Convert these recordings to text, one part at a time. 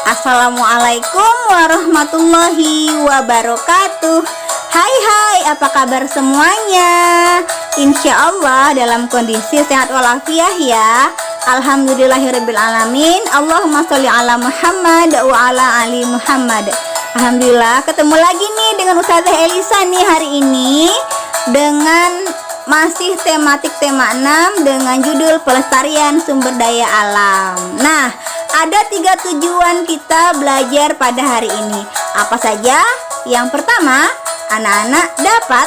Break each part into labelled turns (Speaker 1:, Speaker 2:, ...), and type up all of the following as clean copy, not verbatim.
Speaker 1: Assalamualaikum warahmatullahi wabarakatuh. Hai, apa kabar semuanya? Insya Allah dalam kondisi sehat walafiat ya. Alhamdulillahirrabbilalamin. Allahumma sholli ala Muhammad wa ala ali Muhammad. Alhamdulillah ketemu lagi nih dengan Ustazah Elisa nih hari ini dengan masih tema 6 dengan judul pelestarian sumber daya alam. Nah, ada 3 tujuan kita belajar pada hari ini. Apa saja? Yang pertama, anak-anak dapat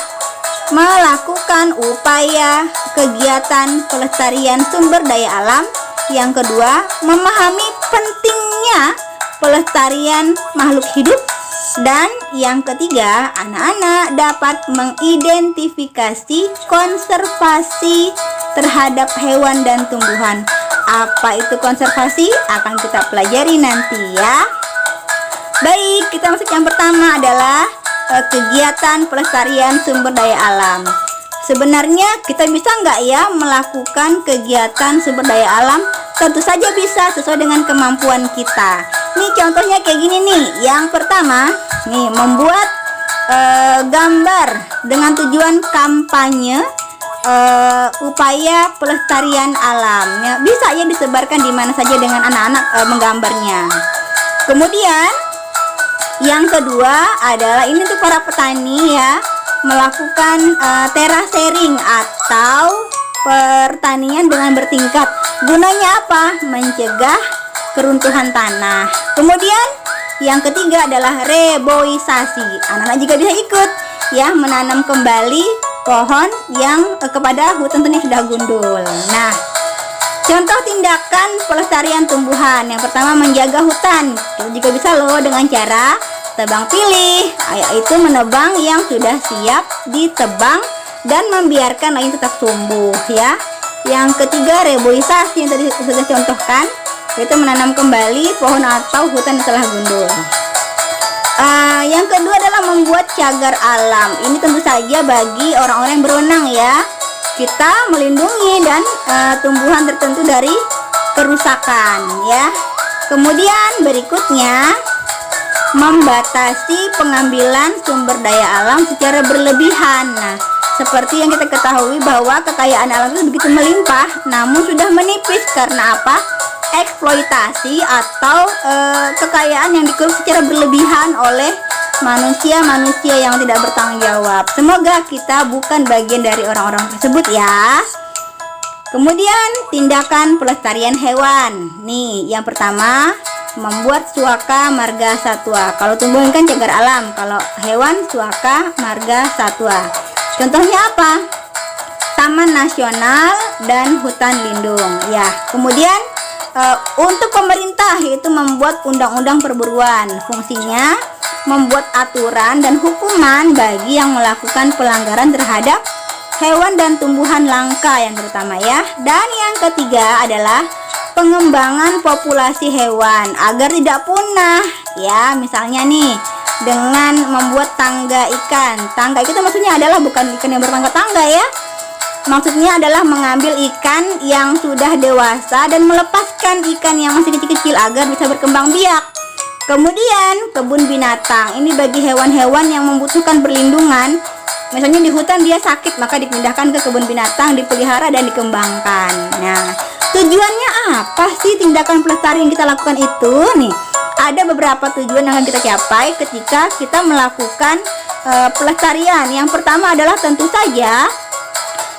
Speaker 1: melakukan upaya kegiatan pelestarian sumber daya alam. Yang kedua, memahami pentingnya pelestarian makhluk hidup. Dan yang ketiga, anak-anak dapat mengidentifikasi konservasi terhadap hewan dan tumbuhan. Apa itu konservasi? Akan kita pelajari nanti ya. Baik, kita masuk yang pertama adalah kegiatan pelestarian sumber daya alam. Sebenarnya kita bisa nggak ya melakukan kegiatan sumber daya alam? Tentu saja bisa, sesuai dengan kemampuan kita. Nih contohnya kayak gini nih. Yang pertama, nih membuat gambar dengan tujuan kampanye upaya pelestarian alam. Ya, bisa ya disebarkan di mana saja dengan anak-anak menggambarnya. Kemudian yang kedua adalah ini untuk para petani ya, melakukan terasering atau pertanian dengan bertingkat. Gunanya apa? Mencegah keruntuhan tanah. Kemudian yang ketiga adalah reboisasi. Anak-anak juga bisa ikut ya menanam kembali pohon yang kepada hutan yang sudah gundul. Nah, contoh tindakan pelestarian tumbuhan. Yang pertama, menjaga hutan. Kita juga bisa loh dengan cara tebang pilih, yaitu menebang yang sudah siap ditebang dan membiarkan lain tetap tumbuh ya. Yang ketiga, reboisasi yang tadi sudah contohkan, yaitu menanam kembali pohon atau hutan yang telah gundul. Yang kedua adalah membuat cagar alam. Ini tentu saja bagi orang-orang yang berwenang ya. Kita melindungi dan tumbuhan tertentu dari kerusakan ya. Kemudian berikutnya, membatasi pengambilan sumber daya alam secara berlebihan. Nah, seperti yang kita ketahui bahwa kekayaan alam itu begitu melimpah, namun sudah menipis karena apa? Eksploitasi atau kekayaan yang dikelola secara berlebihan oleh manusia yang tidak bertanggung jawab. Semoga kita bukan bagian dari orang-orang tersebut ya. Kemudian tindakan pelestarian hewan. Nih, yang pertama, membuat suaka marga satwa. Kalau tumbuhan kan cagar alam, kalau hewan suaka marga satwa. Contohnya apa? Taman nasional dan hutan lindung ya. Kemudian untuk pemerintah yaitu membuat undang-undang perburuan. Fungsinya membuat aturan dan hukuman bagi yang melakukan pelanggaran terhadap hewan dan tumbuhan langka yang terutama ya. Dan yang ketiga adalah pengembangan populasi hewan agar tidak punah ya. Misalnya nih, dengan membuat tangga ikan. Tangga itu maksudnya adalah bukan ikan yang bertangga-tangga ya. Maksudnya adalah mengambil ikan yang sudah dewasa dan melepaskan ikan yang masih kecil-kecil agar bisa berkembang biak. Kemudian kebun binatang. Ini bagi hewan-hewan yang membutuhkan perlindungan. Misalnya di hutan dia sakit, maka dipindahkan ke kebun binatang, dipelihara dan dikembangkan. Nah, tujuannya apa sih tindakan pelestarian yang kita lakukan itu? Nih, ada beberapa tujuan yang akan kita capai ketika kita melakukan pelestarian. Yang pertama adalah tentu saja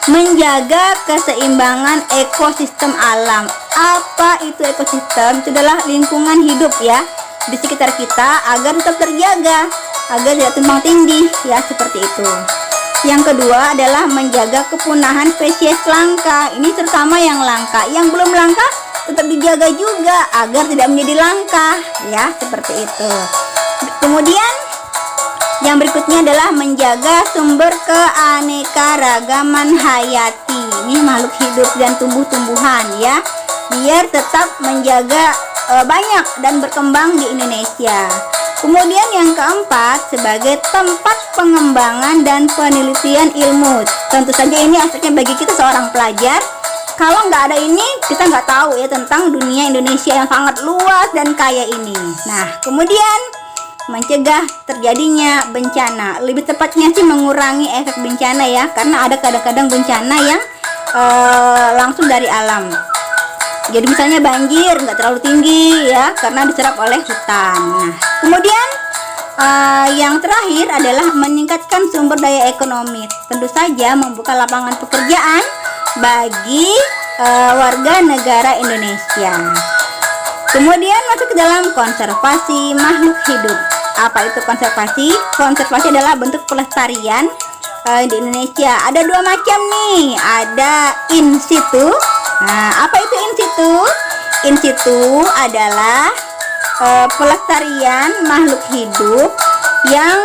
Speaker 1: menjaga keseimbangan ekosistem alam. Apa itu ekosistem? Itu adalah lingkungan hidup ya di sekitar kita agar tetap terjaga, agar tidak tumbang tindih ya, seperti itu. Yang kedua adalah menjaga kepunahan spesies langka. Ini terutama yang langka. Yang belum langka tetap dijaga juga agar tidak menjadi langka ya, seperti itu. Kemudian yang berikutnya adalah menjaga sumber keanekaragaman hayati. Ini makhluk hidup dan tumbuh-tumbuhan ya, biar tetap menjaga banyak dan berkembang di Indonesia. Kemudian yang keempat, sebagai tempat pengembangan dan penelitian ilmu. Tentu saja ini aspeknya bagi kita seorang pelajar Kalau nggak ada ini, kita nggak tahu ya tentang dunia Indonesia yang sangat luas dan kaya ini. Nah, kemudian mencegah terjadinya bencana, lebih tepatnya sih mengurangi efek bencana ya, karena ada kadang-kadang bencana yang langsung dari alam. Jadi misalnya banjir nggak terlalu tinggi ya, karena diserap oleh hutan. Nah, kemudian yang terakhir adalah meningkatkan sumber daya ekonomi. Tentu saja membuka lapangan pekerjaan bagi warga negara Indonesia. Kemudian masuk ke dalam konservasi makhluk hidup. Apa itu konservasi? Konservasi adalah bentuk pelestarian di Indonesia. Ada dua macam nih, ada in situ. Nah, apa itu in situ? In situ adalah pelestarian makhluk hidup yang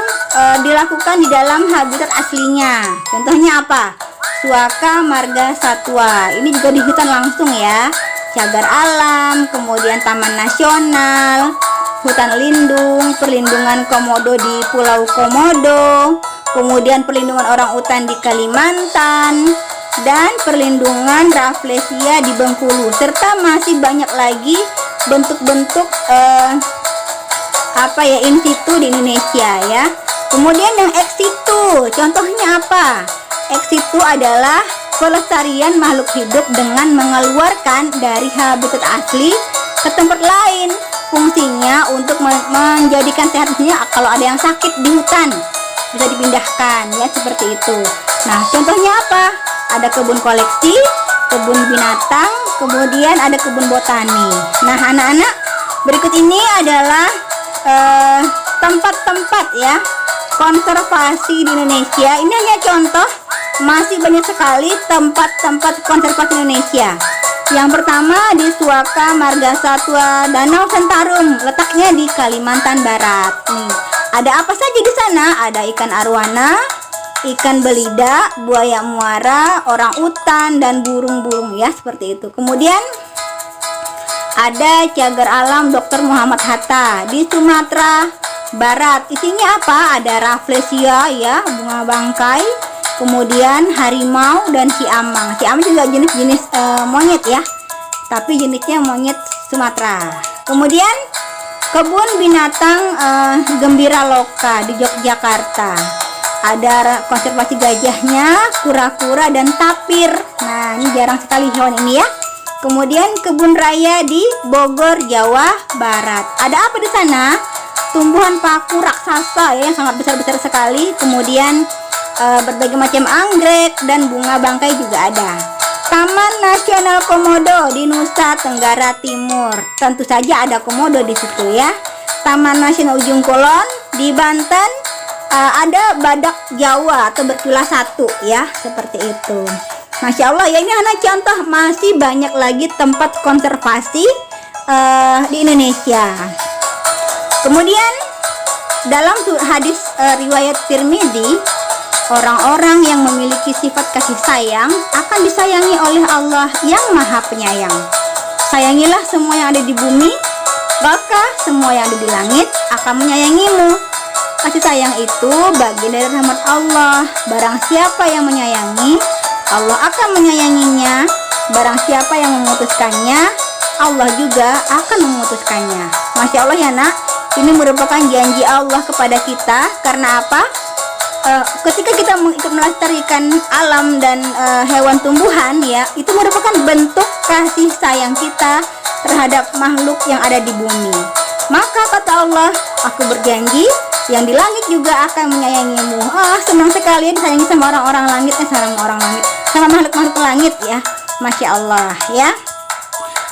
Speaker 1: dilakukan di dalam habitat aslinya. Contohnya apa? Suaka marga satwa. Ini juga di hutan langsung ya. Cagar alam, kemudian taman nasional, hutan lindung, perlindungan komodo di Pulau Komodo, kemudian perlindungan orang utan di Kalimantan, dan perlindungan Rafflesia di Bengkulu, serta masih banyak lagi bentuk-bentuk in situ di Indonesia ya. Kemudian yang ex situ, contohnya apa? Ex situ adalah pelestarian makhluk hidup dengan mengeluarkan dari habitat asli ke tempat lain. Fungsinya untuk menjadikan sehat, misalnya kalau ada yang sakit di hutan bisa dipindahkan ya, seperti itu. Nah, contohnya apa? Ada kebun koleksi, kebun binatang, kemudian ada kebun botani. Nah, anak-anak, berikut ini adalah tempat-tempat ya konservasi di Indonesia. Ini hanya contoh, masih banyak sekali tempat-tempat konservasi Indonesia. Yang pertama di Suaka Marga Satwa Danau Sentarum, letaknya di Kalimantan Barat. Nih, ada apa saja di sana? Ada ikan arwana, ikan belida, buaya muara, orang utan, dan burung-burung ya, seperti itu. Kemudian ada cagar alam Dr. Muhammad Hatta di Sumatera Barat. Isinya apa? Ada Rafflesia ya, bunga bangkai, kemudian harimau dan siamang. Siamang juga jenis-jenis monyet ya, tapi jenisnya monyet Sumatera. Kemudian kebun binatang Gembira Loka di Yogyakarta. Ada konservasi gajahnya, kura-kura, dan tapir. Nah, ini jarang sekali hewan ini ya. Kemudian kebun raya di Bogor, Jawa Barat. Ada apa di sana? Tumbuhan paku raksasa ya, yang sangat besar-besar sekali. Kemudian berbagai macam anggrek dan bunga bangkai juga ada. Taman Nasional Komodo di Nusa Tenggara Timur. Tentu saja ada komodo di situ ya. Taman Nasional Ujung Kulon di Banten. Ada badak Jawa atau bercula satu ya, seperti itu. Masya Allah ya, ini hanya contoh, masih banyak lagi tempat konservasi di Indonesia. Kemudian dalam hadis riwayat Tirmidzi, orang-orang yang memiliki sifat kasih sayang akan disayangi oleh Allah yang Maha Penyayang. Sayangilah semua yang ada di bumi, maka semua yang ada di langit akan menyayangimu. Kasih sayang itu bagian dari rahmat Allah. Barang siapa yang menyayangi, Allah akan menyayanginya. Barang siapa yang memutuskannya, Allah juga akan memutuskannya. Masya Allah ya nak, ini merupakan janji Allah kepada kita. Karena apa? Ketika kita ikut melestarikan alam dan hewan tumbuhan ya, itu merupakan bentuk kasih sayang kita terhadap makhluk yang ada di bumi. Maka kata Allah, aku berjanji yang di langit juga akan menyayangimu. Senang sekali disayangi sama orang-orang langit, sama makhluk-makhluk langit ya. Masya Allah ya.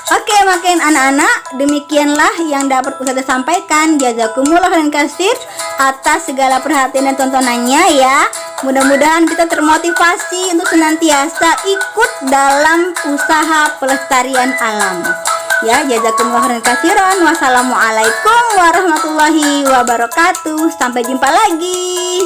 Speaker 1: Oke, makin anak-anak, demikianlah yang dapat Ustazah sampaikan. Jazakumullah khairan katsir atas segala perhatian dan tontonannya ya. Mudah-mudahan kita termotivasi untuk senantiasa ikut dalam usaha pelestarian alam. Ya, jazakumullah khairan katsiran. Wassalamualaikum warahmatullahi wabarakatuh. Sampai jumpa lagi.